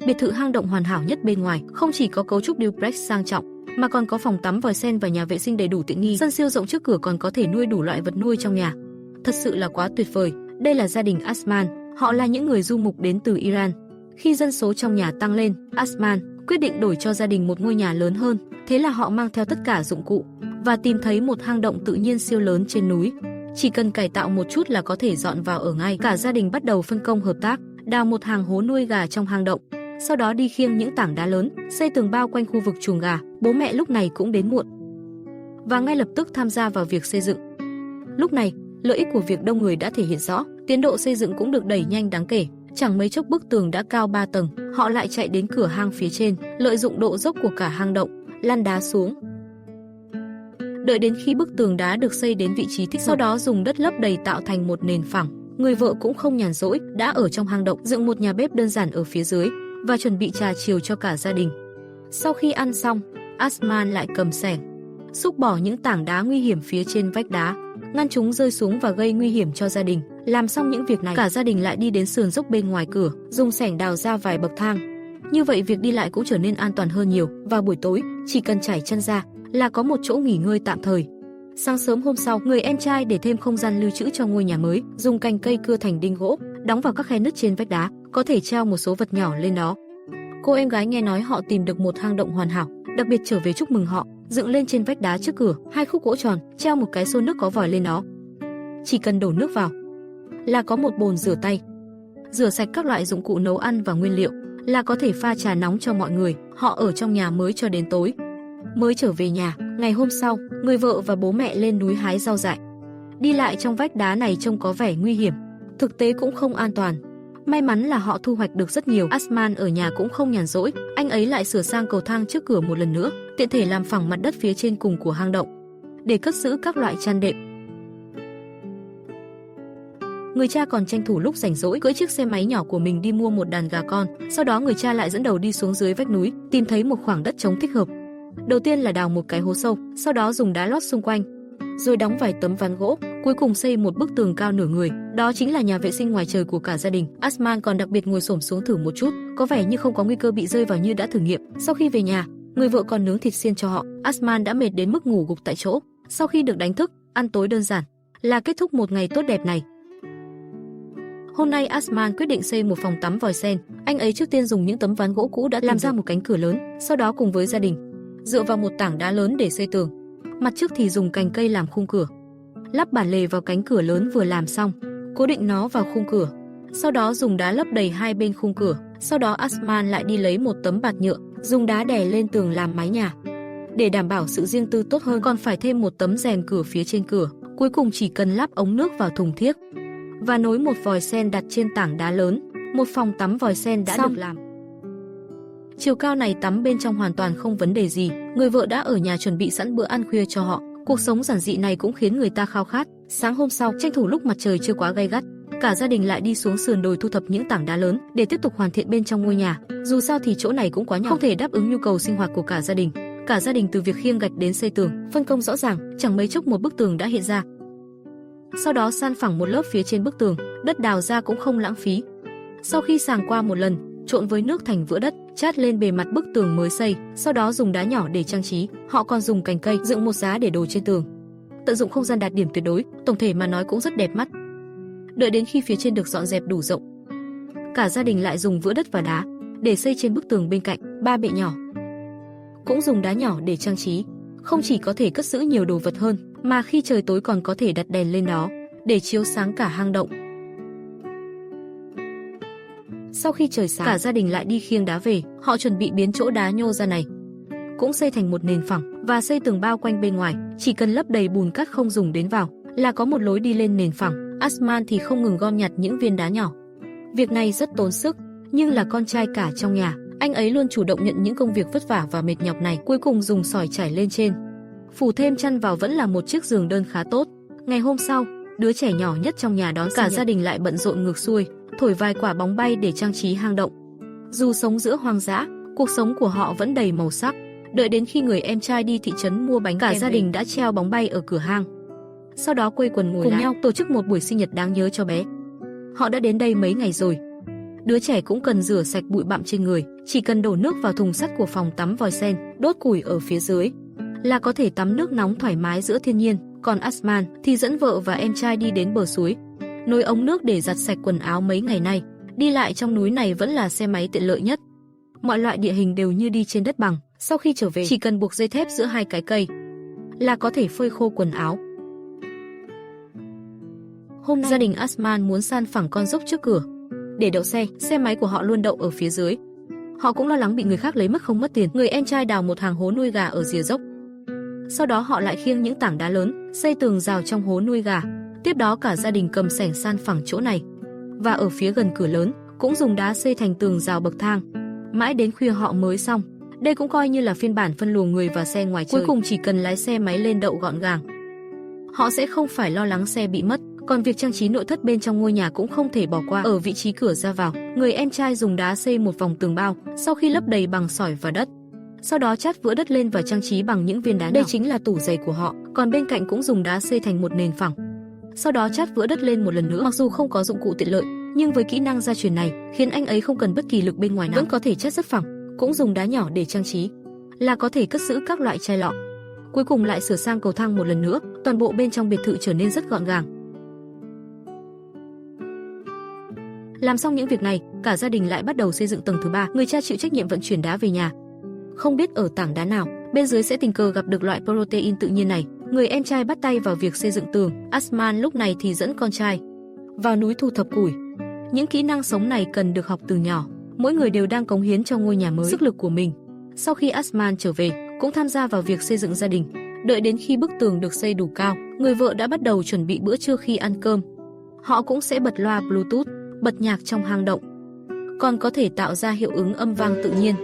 Biệt thự hang động hoàn hảo nhất bên ngoài, không chỉ có cấu trúc duplex sang trọng, mà còn có phòng tắm vòi sen và nhà vệ sinh đầy đủ tiện nghi. Sân siêu rộng trước cửa còn có thể nuôi đủ loại vật nuôi trong nhà. Thật sự là quá tuyệt vời. Đây là gia đình Asman, họ là những người du mục đến từ Iran. Khi dân số trong nhà tăng lên, Asman quyết định đổi cho gia đình một ngôi nhà lớn hơn. Thế là họ mang theo tất cả dụng cụ và tìm thấy một hang động tự nhiên siêu lớn trên núi. Chỉ cần cải tạo một chút là có thể dọn vào ở ngay. Cả gia đình bắt đầu phân công hợp tác, đào một hàng hố nuôi gà trong hang động. Sau đó đi khiêng những tảng đá lớn, xây tường bao quanh khu vực chuồng gà. Bố mẹ lúc này cũng đến muộn và ngay lập tức tham gia vào việc xây dựng. Lúc này, lợi ích của việc đông người đã thể hiện rõ, tiến độ xây dựng cũng được đẩy nhanh đáng kể. Chẳng mấy chốc bức tường đã cao 3 tầng, họ lại chạy đến cửa hang phía trên, lợi dụng độ dốc của cả hang động, lăn đá xuống. Đợi đến khi bức tường đá được xây đến vị trí thích, sau đó dùng đất lấp đầy tạo thành một nền phẳng. Người vợ cũng không nhàn rỗi, đã ở trong hang động dựng một nhà bếp đơn giản ở phía dưới và chuẩn bị trà chiều cho cả gia đình. Sau khi ăn xong, Asman lại cầm xẻng, xúc bỏ những tảng đá nguy hiểm phía trên vách đá, ngăn chúng rơi xuống và gây nguy hiểm cho gia đình. Làm xong những việc này, cả gia đình lại đi đến sườn dốc bên ngoài cửa, dùng xẻng đào ra vài bậc thang. Như vậy việc đi lại cũng trở nên an toàn hơn nhiều. Vào buổi tối, chỉ cần trải chân ra là có một chỗ nghỉ ngơi tạm thời. Sáng sớm hôm sau, người em trai để thêm không gian lưu trữ cho ngôi nhà mới, dùng cành cây cưa thành đinh gỗ, đóng vào các khe nứt trên vách đá, có thể treo một số vật nhỏ lên đó. Cô em gái nghe nói họ tìm được một hang động hoàn hảo, đặc biệt trở về chúc mừng họ, dựng lên trên vách đá trước cửa, 2 khúc gỗ tròn, treo một cái xô nước có vòi lên đó. Chỉ cần đổ nước vào là có một bồn rửa tay, rửa sạch các loại dụng cụ nấu ăn và nguyên liệu, là có thể pha trà nóng cho mọi người. Họ ở trong nhà mới cho đến tối, mới trở về nhà. Ngày hôm sau, người vợ và bố mẹ lên núi hái rau dại. Đi lại trong vách đá này trông có vẻ nguy hiểm, thực tế cũng không an toàn. May mắn là họ thu hoạch được rất nhiều. Asman ở nhà cũng không nhàn rỗi, anh ấy lại sửa sang cầu thang trước cửa một lần nữa, tiện thể làm phẳng mặt đất phía trên cùng của hang động để cất giữ các loại chăn đệm. Người cha còn tranh thủ lúc rảnh rỗi cưỡi chiếc xe máy nhỏ của mình đi mua một đàn gà con. Sau đó người cha lại dẫn đầu đi xuống dưới vách núi, tìm thấy một khoảng đất trống thích hợp. Đầu tiên là đào một cái hố sâu, sau đó dùng đá lót xung quanh, rồi đóng vài tấm ván gỗ, cuối cùng xây một bức tường cao nửa người. Đó chính là nhà vệ sinh ngoài trời của cả gia đình. Asman còn đặc biệt ngồi xổm xuống thử một chút, có vẻ như không có nguy cơ bị rơi vào như đã thử nghiệm. Sau khi về nhà, người vợ còn nướng thịt xiên cho họ. Asman đã mệt đến mức ngủ gục tại chỗ. Sau khi được đánh thức, ăn tối đơn giản là kết thúc một ngày tốt đẹp này. Hôm nay Asman quyết định xây một phòng tắm vòi sen. Anh ấy trước tiên dùng những tấm ván gỗ cũ đã làm ra một cánh cửa lớn, sau đó cùng với gia đình dựa vào một tảng đá lớn để xây tường. Mặt trước thì dùng cành cây làm khung cửa, lắp bản lề vào cánh cửa lớn vừa làm xong, cố định nó vào khung cửa. Sau đó dùng đá lấp đầy hai bên khung cửa. Sau đó Asman lại đi lấy một tấm bạt nhựa, dùng đá đè lên tường làm mái nhà. Để đảm bảo sự riêng tư tốt hơn, còn phải thêm một tấm rèm cửa phía trên cửa. Cuối cùng chỉ cần lắp ống nước vào thùng thiếc và nối một vòi sen đặt trên tảng đá lớn. Một phòng tắm vòi sen đã được làm. Chiều cao này tắm bên trong hoàn toàn không vấn đề gì. Người vợ đã ở nhà chuẩn bị sẵn bữa ăn khuya cho họ. Cuộc sống giản dị này cũng khiến người ta khao khát. Sáng hôm sau, tranh thủ lúc mặt trời chưa quá gay gắt, cả gia đình lại đi xuống sườn đồi thu thập những tảng đá lớn để tiếp tục hoàn thiện bên trong ngôi nhà. Dù sao thì chỗ này cũng quá nhỏ, không thể đáp ứng nhu cầu sinh hoạt của cả gia đình. Cả gia đình từ việc khiêng gạch đến xây tường, phân công rõ ràng, chẳng mấy chốc một bức tường đã hiện ra. Sau đó san phẳng một lớp phía trên bức tường, đất đào ra cũng không lãng phí. Sau khi sàng qua một lần, trộn với nước thành vữa đất, chát lên bề mặt bức tường mới xây, sau đó dùng đá nhỏ để trang trí. Họ còn dùng cành cây dựng một giá để đồ trên tường, tận dụng không gian đạt điểm tuyệt đối. Tổng thể mà nói cũng rất đẹp mắt. Đợi đến khi phía trên được dọn dẹp đủ rộng, cả gia đình lại dùng vữa đất và đá để xây trên bức tường bên cạnh 3 bệ nhỏ, cũng dùng đá nhỏ để trang trí. Không chỉ có thể cất giữ nhiều đồ vật hơn, mà khi trời tối còn có thể đặt đèn lên đó để chiếu sáng cả hang động. Sau khi trời sáng, cả gia đình lại đi khiêng đá về. Họ chuẩn bị biến chỗ đá nhô ra này cũng xây thành một nền phẳng và xây tường bao quanh bên ngoài. Chỉ cần lấp đầy bùn cát không dùng đến vào là có một lối đi lên nền phẳng. Asman thì không ngừng gom nhặt những viên đá nhỏ. Việc này rất tốn sức, nhưng là con trai cả trong nhà, anh ấy luôn chủ động nhận những công việc vất vả và mệt nhọc này. Cuối cùng dùng sỏi trải lên trên, phủ thêm chăn vào, vẫn là một chiếc giường đơn khá tốt. Ngày hôm sau, đứa trẻ nhỏ nhất trong nhà đón cả gia đình lại bận rộn ngược xuôi, thổi vài quả bóng bay để trang trí hang động. Dù sống giữa hoang dã, cuộc sống của họ vẫn đầy màu sắc. Đợi đến khi người em trai đi thị trấn mua bánh, cả gia đình đã treo bóng bay ở cửa hang. Sau đó quây quần ngồi cùng nhau tổ chức một buổi sinh nhật đáng nhớ cho bé. Họ đã đến đây mấy ngày rồi, Đứa trẻ cũng cần rửa sạch bụi bặm trên người, chỉ cần đổ nước vào thùng sắt của phòng tắm vòi sen, đốt củi ở phía dưới là có thể tắm nước nóng thoải mái giữa thiên nhiên. Còn Asman thì dẫn vợ và em trai đi đến bờ suối, nối ống nước để giặt sạch quần áo. Mấy ngày nay, đi lại trong núi này vẫn là xe máy tiện lợi nhất. Mọi loại địa hình đều như đi trên đất bằng, sau khi trở về chỉ cần buộc dây thép giữa hai cái cây là có thể phơi khô quần áo. Hôm nay, gia đình Asman muốn san phẳng con dốc trước cửa để đậu xe, xe máy của họ luôn đậu ở phía dưới. Họ cũng lo lắng bị người khác lấy mất không mất tiền. Người em trai đào một hàng hố nuôi gà ở rìa dốc. Sau đó họ lại khiêng những tảng đá lớn, xây tường rào trong hố nuôi gà. Tiếp đó cả gia đình cầm xẻng san phẳng chỗ này. Và ở phía gần cửa lớn, cũng dùng đá xây thành tường rào bậc thang. Mãi đến khuya họ mới xong. Đây cũng coi như là phiên bản phân luồng người và xe ngoài chơi. Cuối cùng chỉ cần lái xe máy lên đậu gọn gàng, họ sẽ không phải lo lắng xe bị mất. Còn việc trang trí nội thất bên trong ngôi nhà cũng không thể bỏ qua. Ở vị trí cửa ra vào, người em trai dùng đá xây một vòng tường bao, sau khi lấp đầy bằng sỏi và đất. Sau đó chát vữa đất lên và trang trí bằng những viên đá nhỏ. Đây chính là tủ giày của họ. Còn bên cạnh cũng dùng đá xây thành một nền phẳng. Sau đó chát vữa đất lên một lần nữa. Mặc dù không có dụng cụ tiện lợi, nhưng với kỹ năng gia truyền này, khiến anh ấy không cần bất kỳ lực bên ngoài nào, vẫn có thể chát rất phẳng. Cũng dùng đá nhỏ để trang trí, là có thể cất giữ các loại chai lọ. Cuối cùng lại sửa sang cầu thang một lần nữa, toàn bộ bên trong biệt thự trở nên rất gọn gàng. Làm xong những việc này, cả gia đình lại bắt đầu xây dựng tầng thứ 3. Người cha chịu trách nhiệm vận chuyển đá về nhà. Không biết ở tảng đá nào, bên dưới sẽ tình cờ gặp được loại protein tự nhiên này. Người em trai bắt tay vào việc xây dựng tường. Asman lúc này thì dẫn con trai vào núi thu thập củi. Những kỹ năng sống này cần được học từ nhỏ. Mỗi người đều đang cống hiến cho ngôi nhà mới sức lực của mình. Sau khi Asman trở về, cũng tham gia vào việc xây dựng gia đình. Đợi đến khi bức tường được xây đủ cao, người vợ đã bắt đầu chuẩn bị bữa trưa. Khi ăn cơm, họ cũng sẽ bật loa Bluetooth, bật nhạc trong hang động, còn có thể tạo ra hiệu ứng âm vang tự nhiên.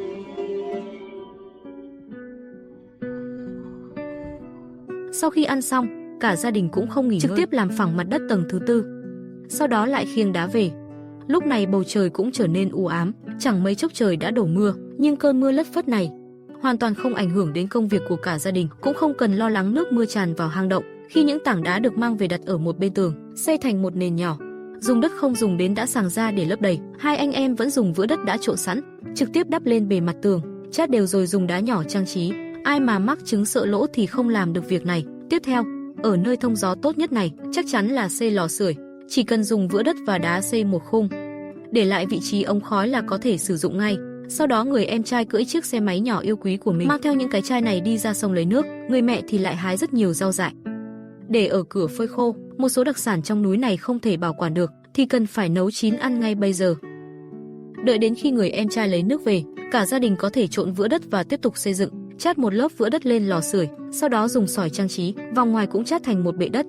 Sau khi ăn xong, cả gia đình cũng không nghỉ ngơi, trực tiếp làm phẳng mặt đất tầng thứ 4. Sau đó lại khiêng đá về. Lúc này bầu trời cũng trở nên u ám, chẳng mấy chốc trời đã đổ mưa, nhưng cơn mưa lất phất này hoàn toàn không ảnh hưởng đến công việc của cả gia đình, cũng không cần lo lắng nước mưa tràn vào hang động. Khi những tảng đá được mang về đặt ở một bên tường, xây thành một nền nhỏ, dùng đất không dùng đến đã sàng ra để lấp đầy. Hai anh em vẫn dùng vữa đất đã trộn sẵn, trực tiếp đắp lên bề mặt tường, chát đều rồi dùng đá nhỏ trang trí. Ai mà mắc chứng sợ lỗ thì không làm được việc này. Tiếp theo, ở nơi thông gió tốt nhất này, chắc chắn là xây lò sưởi. Chỉ cần dùng vữa đất và đá xây một khung, để lại vị trí ống khói là có thể sử dụng ngay. Sau đó người em trai cưỡi chiếc xe máy nhỏ yêu quý của mình, mang theo những cái chai này đi ra sông lấy nước. Người mẹ thì lại hái rất nhiều rau dại để ở cửa phơi khô. Một số đặc sản trong núi này không thể bảo quản được thì cần phải nấu chín ăn ngay bây giờ. Đợi đến khi người em trai lấy nước về, cả gia đình có thể trộn vữa đất và tiếp tục xây dựng. Chát một lớp vữa đất lên lò sưởi, sau đó dùng sỏi trang trí, vòng ngoài cũng chát thành một bệ đất.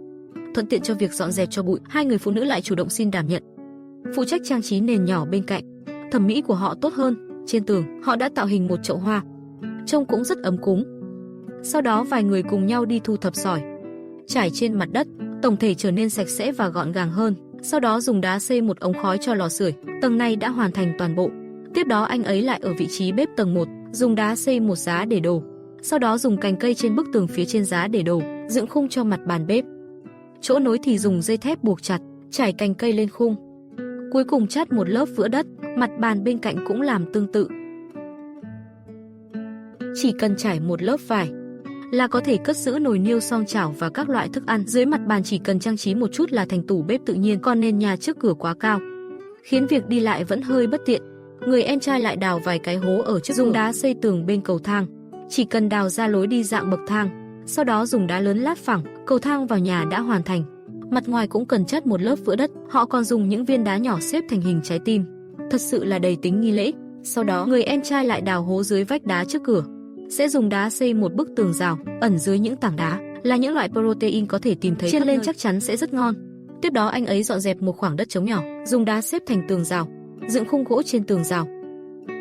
Thuận tiện cho việc dọn dẹp cho bụi, hai người phụ nữ lại chủ động xin đảm nhận, phụ trách trang trí nền nhỏ bên cạnh. Thẩm mỹ của họ tốt hơn. Trên tường, họ đã tạo hình một chậu hoa, trông cũng rất ấm cúng. Sau đó vài người cùng nhau đi thu thập sỏi, trải trên mặt đất, tổng thể trở nên sạch sẽ và gọn gàng hơn. Sau đó dùng đá xây một ống khói cho lò sưởi. Tầng này đã hoàn thành toàn bộ. Tiếp đó anh ấy lại ở vị trí bếp tầng 1, dùng đá xây một giá để đồ. Sau đó dùng cành cây trên bức tường phía trên giá để đồ, dựng khung cho mặt bàn bếp. Chỗ nối thì dùng dây thép buộc chặt, trải cành cây lên khung. Cuối cùng chát một lớp vữa đất, mặt bàn bên cạnh cũng làm tương tự. Chỉ cần trải một lớp vải là có thể cất giữ nồi niêu, xoong chảo và các loại thức ăn. Dưới mặt bàn chỉ cần trang trí một chút là thành tủ bếp tự nhiên. Còn nền nhà trước cửa quá cao, khiến việc đi lại vẫn hơi bất tiện. Người em trai lại đào vài cái hố ở trước, dùng đá xây tường bên cầu thang. Chỉ cần đào ra lối đi dạng bậc thang, sau đó dùng đá lớn lát phẳng, cầu thang vào nhà đã hoàn thành. Mặt ngoài cũng cần chát một lớp vữa đất. Họ còn dùng những viên đá nhỏ xếp thành hình trái tim, thật sự là đầy tính nghi lễ. Sau đó người em trai lại đào hố dưới vách đá trước cửa, sẽ dùng đá xây một bức tường rào. Ẩn dưới những tảng đá là những loại protein có thể tìm thấy, chiên lên chắc chắn sẽ rất ngon. Tiếp đó anh ấy dọn dẹp một khoảng đất trống nhỏ, dùng đá xếp thành tường rào, dựng khung gỗ trên tường rào.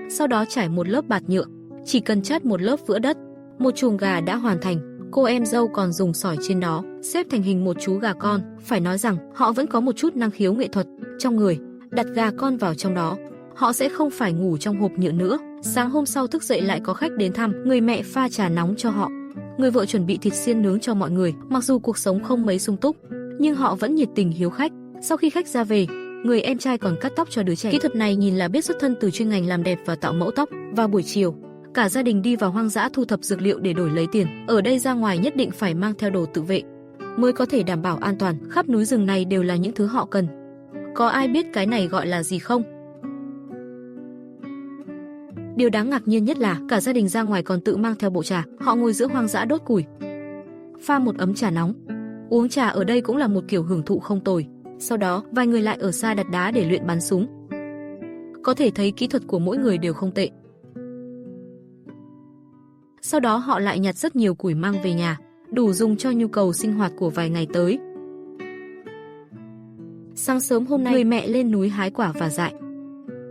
Sau đó trải một lớp bạt nhựa, chỉ cần chát một lớp vữa đất, một chuồng gà đã hoàn thành. Cô em dâu còn dùng sỏi trên đó xếp thành hình một chú gà con. Phải nói rằng họ vẫn có một chút năng khiếu nghệ thuật trong người. Đặt gà con vào trong đó, họ sẽ không phải ngủ trong hộp nhựa nữa. Sáng hôm sau thức dậy lại có khách đến thăm, người mẹ pha trà nóng cho họ, người vợ chuẩn bị thịt xiên nướng cho mọi người. Mặc dù cuộc sống không mấy sung túc, nhưng họ vẫn nhiệt tình hiếu khách. Sau khi khách ra về, người em trai còn cắt tóc cho đứa trẻ. Kỹ thuật này nhìn là biết xuất thân từ chuyên ngành làm đẹp và tạo mẫu tóc. Vào buổi chiều, cả gia đình đi vào hoang dã thu thập dược liệu để đổi lấy tiền. Ở đây ra ngoài nhất định phải mang theo đồ tự vệ mới có thể đảm bảo an toàn. Khắp núi rừng này đều là những thứ họ cần. Có ai biết cái này gọi là gì không? Điều đáng ngạc nhiên nhất là cả gia đình ra ngoài còn tự mang theo bộ trà. Họ ngồi giữa hoang dã đốt củi, pha một ấm trà nóng. Uống trà ở đây cũng là một kiểu hưởng thụ không tồi. Sau đó, vài người lại ở xa đặt đá để luyện bắn súng. Có thể thấy kỹ thuật của mỗi người đều không tệ. Sau đó họ lại nhặt rất nhiều củi mang về nhà, đủ dùng cho nhu cầu sinh hoạt của vài ngày tới. Sáng sớm hôm nay, người mẹ lên núi hái quả và dại,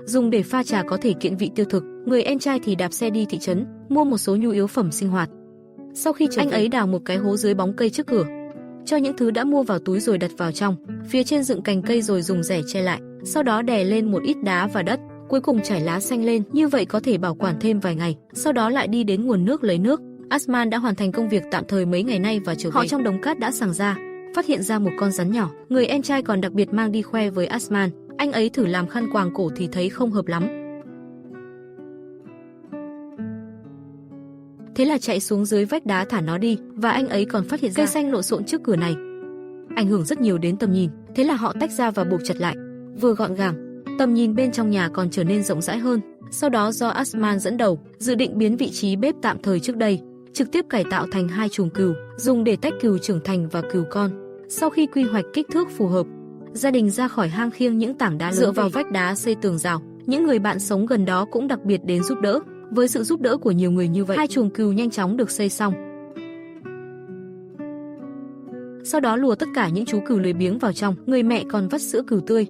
dùng để pha trà có thể kiện vị tiêu thực. Người em trai thì đạp xe đi thị trấn, mua một số nhu yếu phẩm sinh hoạt. Sau khi anh ấy đào một cái hố dưới bóng cây trước cửa, cho những thứ đã mua vào túi rồi đặt vào trong. Phía trên dựng cành cây rồi dùng rẻ che lại, sau đó đè lên một ít đá và đất, cuối cùng trải lá xanh lên, như vậy có thể bảo quản thêm vài ngày. Sau đó lại đi đến nguồn nước lấy nước. Asman đã hoàn thành công việc tạm thời mấy ngày nay và trở về. Họ trong đống cát đã sàng ra, phát hiện ra một con rắn nhỏ. Người em trai còn đặc biệt mang đi khoe với Asman. Anh ấy thử làm khăn quàng cổ thì thấy không hợp lắm, thế là chạy xuống dưới vách đá thả nó đi. Và anh ấy còn phát hiện ra cây xanh lộn xộn trước cửa này, ảnh hưởng rất nhiều đến tầm nhìn. Thế là họ tách ra và buộc chặt lại, vừa gọn gàng, tầm nhìn bên trong nhà còn trở nên rộng rãi hơn. Sau đó do Asman dẫn đầu, dự định biến vị trí bếp tạm thời trước đây trực tiếp cải tạo thành 2 chuồng cừu, dùng để tách cừu trưởng thành và cừu con. Sau khi quy hoạch kích thước phù hợp, gia đình ra khỏi hang khiêng những tảng đá dựa vào vách đá xây tường rào. Những người bạn sống gần đó cũng đặc biệt đến giúp đỡ. Với sự giúp đỡ của nhiều người như vậy, 2 chuồng cừu nhanh chóng được xây xong. Sau đó lùa tất cả những chú cừu lười biếng vào trong. Người mẹ còn vắt sữa cừu tươi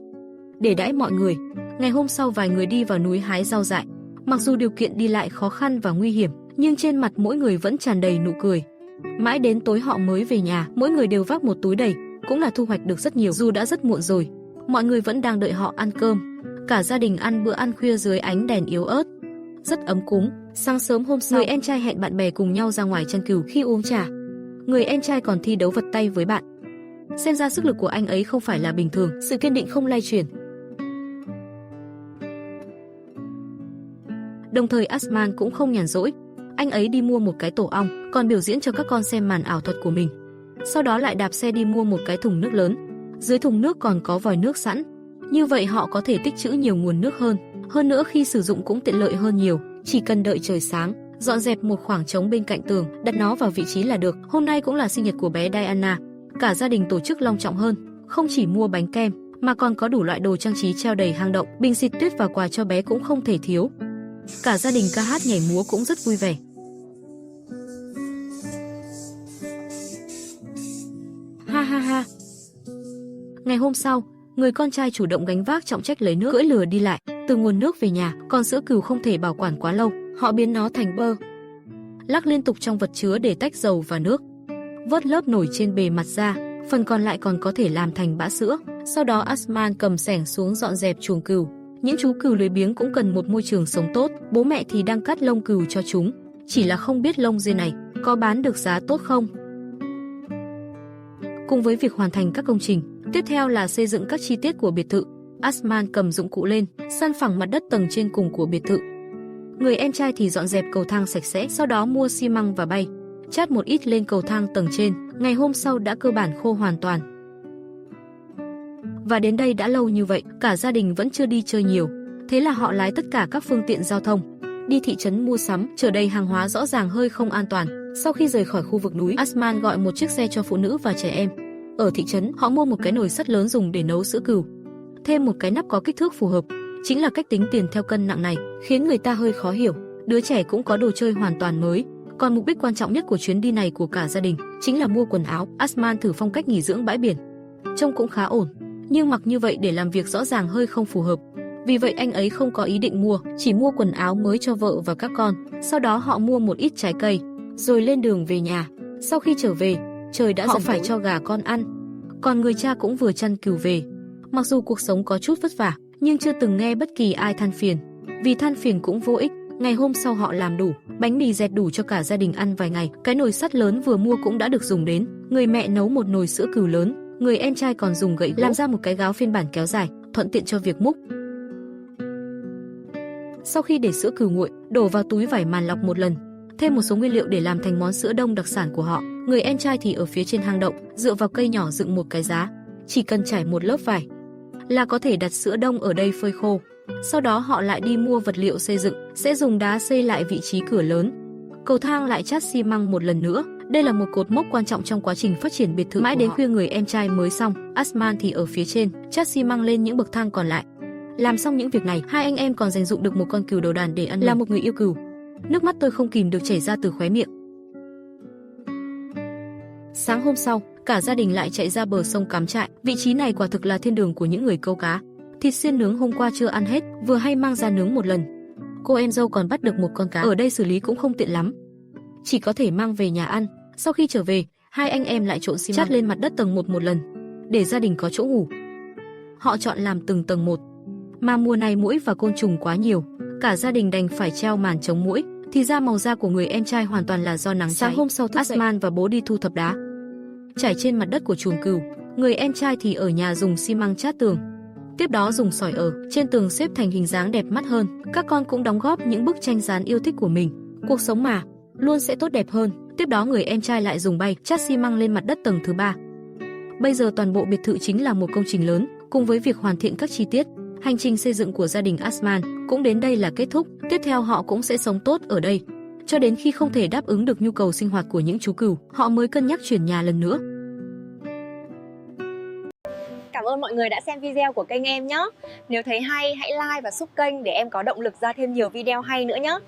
để đãi mọi người. Ngày hôm sau, vài người đi vào núi hái rau dại. Mặc dù điều kiện đi lại khó khăn và nguy hiểm, nhưng trên mặt mỗi người vẫn tràn đầy nụ cười. Mãi đến tối họ mới về nhà, mỗi người đều vác một túi đầy, cũng là thu hoạch được rất nhiều. Dù đã rất muộn rồi, mọi người vẫn đang đợi họ ăn cơm. Cả gia đình ăn bữa ăn khuya dưới ánh đèn yếu ớt, rất ấm cúng. Sáng sớm hôm sau, người em trai hẹn bạn bè cùng nhau ra ngoài chăn cừu. Khi uống trà, người em trai còn thi đấu vật tay với bạn. Xem ra sức lực của anh ấy không phải là bình thường, sự kiên định không lay chuyển. Đồng thời Asman cũng không nhàn rỗi, anh ấy đi mua một cái tổ ong, còn biểu diễn cho các con xem màn ảo thuật của mình. Sau đó lại đạp xe đi mua một cái thùng nước lớn, dưới thùng nước còn có vòi nước sẵn, như vậy họ có thể tích trữ nhiều nguồn nước hơn. Hơn nữa khi sử dụng cũng tiện lợi hơn nhiều, chỉ cần đợi trời sáng, dọn dẹp một khoảng trống bên cạnh tường, đặt nó vào vị trí là được. Hôm nay cũng là sinh nhật của bé Diana, cả gia đình tổ chức long trọng hơn, không chỉ mua bánh kem mà còn có đủ loại đồ trang trí treo đầy hang động, bình xịt tuyết và quà cho bé cũng không thể thiếu. Cả gia đình ca hát nhảy múa cũng rất vui vẻ. Ha ha ha. Ngày hôm sau, người con trai chủ động gánh vác trọng trách lấy nước, cưỡi lừa đi lại từ nguồn nước về nhà. Còn sữa cừu không thể bảo quản quá lâu, họ biến nó thành bơ, lắc liên tục trong vật chứa để tách dầu và nước, vớt lớp nổi trên bề mặt ra, phần còn lại còn có thể làm thành bã sữa. Sau đó Asman cầm xẻng xuống dọn dẹp chuồng cừu. Những chú cừu lười biếng cũng cần một môi trường sống tốt. Bố mẹ thì đang cắt lông cừu cho chúng, chỉ là không biết lông dê này có bán được giá tốt không. Cùng với việc hoàn thành các công trình, tiếp theo là xây dựng các chi tiết của biệt thự. Asman cầm dụng cụ lên, san phẳng mặt đất tầng trên cùng của biệt thự. Người em trai thì dọn dẹp cầu thang sạch sẽ, sau đó mua xi măng và bay, chát một ít lên cầu thang tầng trên. Ngày hôm sau đã cơ bản khô hoàn toàn. Và đến đây đã lâu như vậy, cả gia đình vẫn chưa đi chơi nhiều. Thế là họ lái tất cả các phương tiện giao thông, đi thị trấn mua sắm, chở đầy hàng hóa rõ ràng hơi không an toàn. Sau khi rời khỏi khu vực núi, Asman gọi một chiếc xe cho phụ nữ và trẻ em. Ở thị trấn, họ mua một cái nồi sắt lớn dùng để nấu sữa cừu, thêm một cái nắp có kích thước phù hợp. Chính là cách tính tiền theo cân nặng này, khiến người ta hơi khó hiểu. Đứa trẻ cũng có đồ chơi hoàn toàn mới. Còn mục đích quan trọng nhất của chuyến đi này của cả gia đình chính là mua quần áo. Asman thử phong cách nghỉ dưỡng bãi biển, trông cũng khá ổn, nhưng mặc như vậy để làm việc rõ ràng hơi không phù hợp. Vì vậy anh ấy không có ý định mua, chỉ mua quần áo mới cho vợ và các con. Sau đó họ mua một ít trái cây, rồi lên đường về nhà. Sau khi trở về, trời đã dần phải cho gà con ăn. Còn người cha cũng vừa chăn cừu về. Mặc dù cuộc sống có chút vất vả, nhưng chưa từng nghe bất kỳ ai than phiền. Vì than phiền cũng vô ích. Ngày hôm sau họ làm đủ bánh mì dẹt đủ cho cả gia đình ăn vài ngày. Cái nồi sắt lớn vừa mua cũng đã được dùng đến. Người mẹ nấu một nồi sữa cừu lớn, người em trai còn dùng gậy làm ra một cái gáo phiên bản kéo dài. thuận tiện cho việc múc. Sau khi để sữa cừu nguội, đổ vào túi vải màn lọc một lần, thêm một số nguyên liệu để làm thành món sữa đông đặc sản của họ. Người em trai thì ở phía trên hang động, dựa vào cây nhỏ dựng một cái giá, chỉ cần trải một lớp vải là có thể đặt sữa đông ở đây phơi khô. Sau đó họ lại đi mua vật liệu xây dựng, sẽ dùng đá xây lại vị trí cửa lớn. Cầu thang lại chát xi măng một lần nữa. Đây là một cột mốc quan trọng trong quá trình phát triển biệt thự. Mãi đến khuya người em trai mới xong, Asman thì ở phía trên, chát xi măng lên những bậc thang còn lại. Làm xong những việc này, hai anh em còn dành dụm được một con cừu đầu đàn để ăn. Là một người yêu cừu, nước mắt tôi không kìm được chảy ra từ khóe miệng. Sáng hôm sau, cả gia đình lại chạy ra bờ sông cắm trại. Vị trí này quả thực là thiên đường của những người câu cá. Thịt xiên nướng hôm qua chưa ăn hết, vừa hay mang ra nướng một lần. Cô em dâu còn bắt được một con cá, ở đây xử lý cũng không tiện lắm, chỉ có thể mang về nhà ăn. Sau khi trở về, hai anh em lại trộn xi măng chát lên mặt đất tầng một lần, để gia đình có chỗ ngủ. Họ chọn làm từng tầng một, mà mùa này muỗi và côn trùng quá nhiều, cả gia đình đành phải treo màn chống muỗi. Thì ra màu da của người em trai hoàn toàn là do nắng cháy. Sáng hôm sau Asman và bố đi thu thập đá, trải trên mặt đất của chuồng cừu. Người em trai thì ở nhà dùng xi măng chát tường, tiếp đó dùng sỏi ở trên tường xếp thành hình dáng đẹp mắt hơn. Các con cũng đóng góp những bức tranh dán yêu thích của mình. Cuộc sống mà, luôn sẽ tốt đẹp hơn. Tiếp đó người em trai lại dùng bay chát xi măng lên mặt đất tầng thứ 3. Bây giờ toàn bộ biệt thự chính là một công trình lớn, cùng với việc hoàn thiện các chi tiết. Hành trình xây dựng của gia đình Asman cũng đến đây là kết thúc. Tiếp theo họ cũng sẽ sống tốt ở đây, cho đến khi không thể đáp ứng được nhu cầu sinh hoạt của những chú cừu, họ mới cân nhắc chuyển nhà lần nữa. Cảm ơn mọi người đã xem video của kênh em nhé. Nếu thấy hay, hãy like và sub kênh để em có động lực ra thêm nhiều video hay nữa nhé.